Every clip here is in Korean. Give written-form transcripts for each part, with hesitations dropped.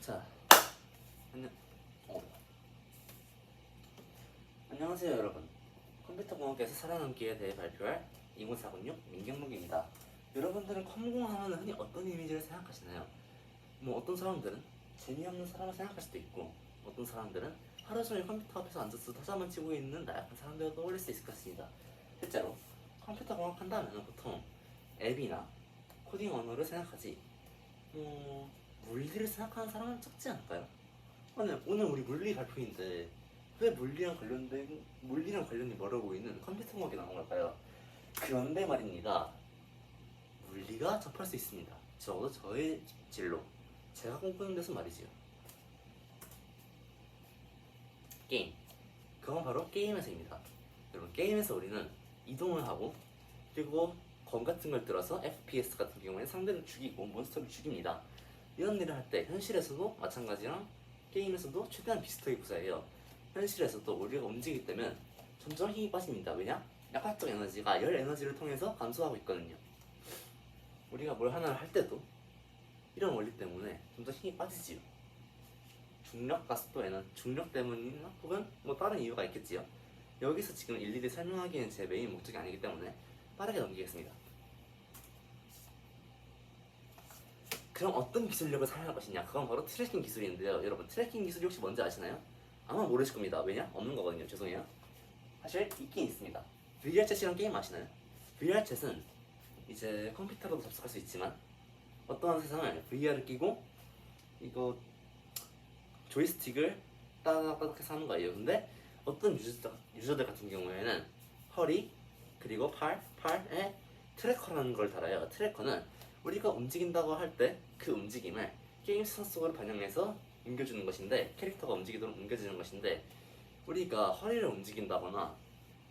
자, 안녕, 어. 안녕하세요 여러분. 컴퓨터 공학에서 살아남기에 대해 발표할 2046 민경목입니다. 여러분들은 컴공하면 흔히 어떤 이미지를 생각하시나요? 뭐 어떤 사람들은 재미없는 사람을 생각할 수도 있고, 어떤 사람들은 하루 종일 컴퓨터 앞에서 앉아서 타자만 치고 있는 나약한 사람들을 떠올릴 수 있을 것 같습니다. 실제로 컴퓨터 공학 한다면 보통 앱이나 코딩 언어를 생각하지, 물리를 생각하는 사람은 적지 않을까요? 오늘 우리 물리 발표인데 왜 물리랑 관련이 멀어 보이는 컴퓨터 공학이 나온 걸까요? 그런데 말입니다. 물리가 접할 수 있습니다. 적어도 저의 진로, 제가 꿈꾸는 데서 말이지요. 게임. 그건 바로 게임에서입니다. 여러분, 게임에서 우리는 이동을 하고, 그리고 검 같은 걸 들어서 FPS 같은 경우에 상대를 죽이고 몬스터를 죽입니다. 이런 일을 할 때 현실에서도 마찬가지랑 게임에서도 최대한 비슷하게 구사해요. 현실에서도 우리가 움직일 때면 점점 힘이 빠집니다. 왜냐? 약화적 에너지가 열 에너지를 통해서 감소하고 있거든요. 우리가 뭘 하나를 할 때도 이런 원리 때문에 점점 힘이 빠지지요. 중력 가속도 에너지, 중력 때문이나 혹은 뭐 다른 이유가 있겠지요. 여기서 지금 일일이 설명하기는 제 메인 목적이 아니기 때문에 빠르게 넘기겠습니다. 그럼 어떤 기술력을 사용할 것이냐? 그건 바로 트래킹 기술인데요. 여러분, 트래킹 기술이 혹시 뭔지 아시나요? 아마 모르실 겁니다. 왜냐? 없는 거거든요. 죄송해요. 사실 있긴 있습니다. VR챗이란 게임 아시나요? VR챗은 이제 컴퓨터로도 접속할 수 있지만, 어떠한 세상을 VR을 끼고 이거 조이스틱을 따닥따닥해서 하는 거예요. 근데 어떤 유저들 같은 경우에는 허리 그리고 팔에 트래커라는 걸 달아요. 트래커는 우리가 움직인다고 할 때 그 움직임을 게임 세상 속으로 반영해서 옮겨주는 것인데, 캐릭터가 움직이도록 옮겨주는 것인데, 우리가 허리를 움직인다거나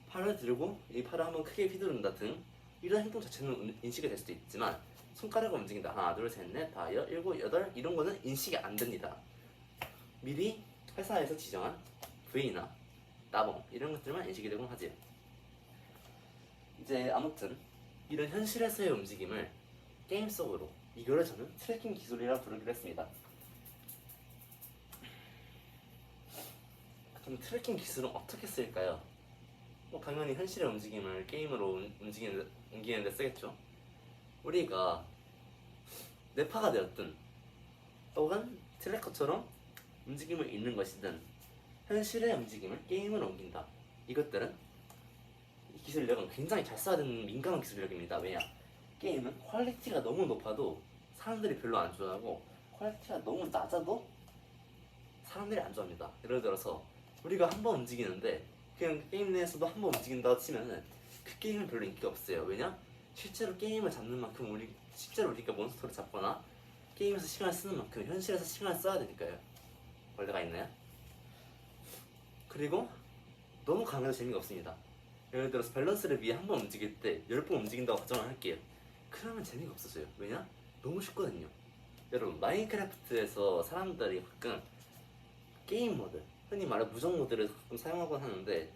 팔을 들고 이 팔을 한번 크게 휘두른다 등 이런 행동 자체는 인식이 될 수도 있지만, 손가락을 움직인다, 하나 둘셋넷 다섯 일곱 여덟, 이런 거는 인식이 안 됩니다. 미리 회사에서 지정한 V나 따봉 이런 것들만 인식이 되곤 하지요. 이제 아무튼 이런 현실에서의 움직임을 게임 속으로, 이거를 저는 트래킹 기술이라 부르기로 했습니다. 그럼 트래킹 기술은 어떻게 쓸까요? 당연히 현실의 움직임을 게임으로 옮기는 데 쓰겠죠. 우리가 뇌파가 되었든 혹은 트래커처럼 움직임을 읽는 것이든 현실의 움직임을 게임으로 옮긴다. 이것들은, 이 기술력은 굉장히 잘 써야 되는 민감한 기술력입니다. 왜냐? 게임은 퀄리티가 너무 높아도 사람들이 별로 안 좋아하고, 퀄리티가 너무 낮아도 사람들이 안 좋아합니다. 예를 들어서 우리가 한 번 움직이는데 그냥 게임 내에서도 한 번 움직인다고 치면은 그 게임은 별로 인기가 없어요. 왜냐? 실제로 게임을 잡는 만큼 실제로 우리가 몬스터를 잡거나 게임에서 시간을 쓰는 만큼 현실에서 시간을 써야 되니까요. 원래가 있나요? 그리고 너무 강해도 재미가 없습니다. 예를 들어서 밸런스를 위해 한 번 움직일 때 10번 움직인다고 가정을 할게요. 그러면 재미가 없어져요. 왜냐? 너무 쉽거든요. 여러분, 마인크래프트에서 사람들이 가끔 게임 모드, 흔히 말해 무적 모드를 가끔 사용하곤 하는데,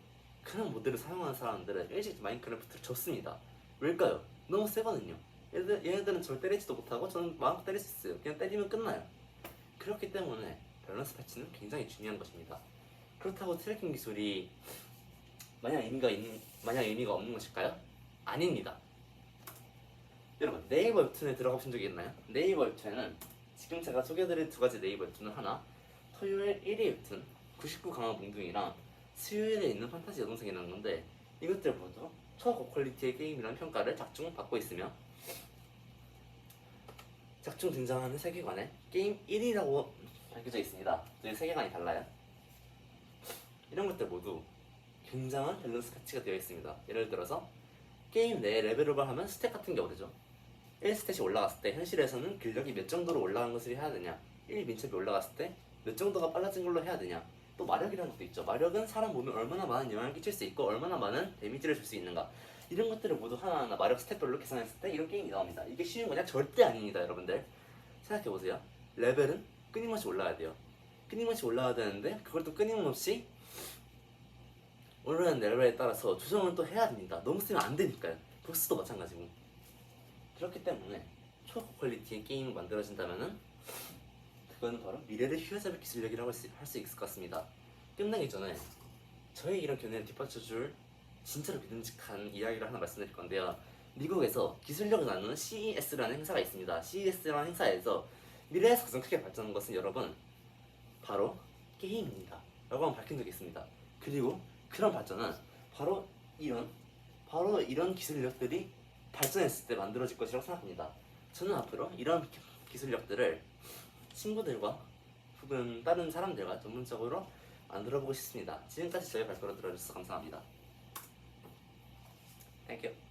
그런 모드를 사용하는 사람들은 일찍 마인크래프트를 졌습니다. 왜일까요? 너무 세거든요. 얘네들은 저를 때리지도 못하고 저는 마음껏 때릴 수 있어요. 그냥 때리면 끝나요. 그렇기 때문에 밸런스 패치는 굉장히 중요한 것입니다. 그렇다고 트래킹 기술이 마냥 의미가 없는 것일까요? 아닙니다. 여러분, 네이버 웹툰에 들어가 보신 적이 있나요? 네이버 웹툰에는 지금 제가 소개해드릴 두 가지 네이버 웹툰은 하나, 토요일 1위 웹툰 99 강화 몽둥이랑 수요일에 있는 판타지 여동생이라는 건데, 이것들 모두 초고퀄리티의 게임이라는 평가를 작중 받고 있으며, 작중 등장하는 세계관에 게임 1위라고 밝혀져 있습니다. 이 세계관이 달라요. 이런 것들 모두 굉장한 밸런스 가치가 되어 있습니다. 예를 들어서 게임 내에 레벨업을 하면 스탯 같은 게 오르죠. 1스탯이 올라갔을 때 현실에서는 근력이 몇 정도로 올라간 것을 해야 되냐, 1 민첩이 올라갔을 때 몇 정도가 빨라진 걸로 해야 되냐, 또 마력이라는 것도 있죠. 마력은 사람 몸에 얼마나 많은 영향을 끼칠 수 있고 얼마나 많은 데미지를 줄 수 있는가, 이런 것들을 모두 하나하나 마력 스탯별로 계산했을 때 이런 게임이 나옵니다. 이게 쉬운 거냐? 절대 아닙니다. 여러분들 생각해보세요. 레벨은 끊임없이 올라야 돼요. 끊임없이 올라야 되는데 그걸 또 끊임없이 오르는 레벨에 따라서 조정을 또 해야 됩니다. 너무 쓰면 안 되니까요. 보스도 마찬가지고. 그렇기 때문에 초고퀄리티의 게임이 만들어진다면은 그건 바로 미래를 휘어잡을 기술력이라고 할 수 있을 것 같습니다. 끝나기 전에 저의 이런 견해를 뒷받쳐줄 진짜로 믿음직한 이야기를 하나 말씀드릴 건데요. 미국에서 기술력을 나누는 CES라는 행사가 있습니다. CES라는 행사에서 미래에서 가장 크게 발전한 것은 여러분 바로 게임입니다. 라고 한번 밝힌 적이 있습니다. 그리고 그런 발전은 바로 이런 기술력들이 발전했을 때 만들어질 것이라고 생각합니다. 저는 앞으로 이런 기술력들을 친구들과 혹은 다른 사람들과 전문적으로 만들어보고 싶습니다. 지금까지 저의 발표를 들어주셔서 감사합니다. Thank you.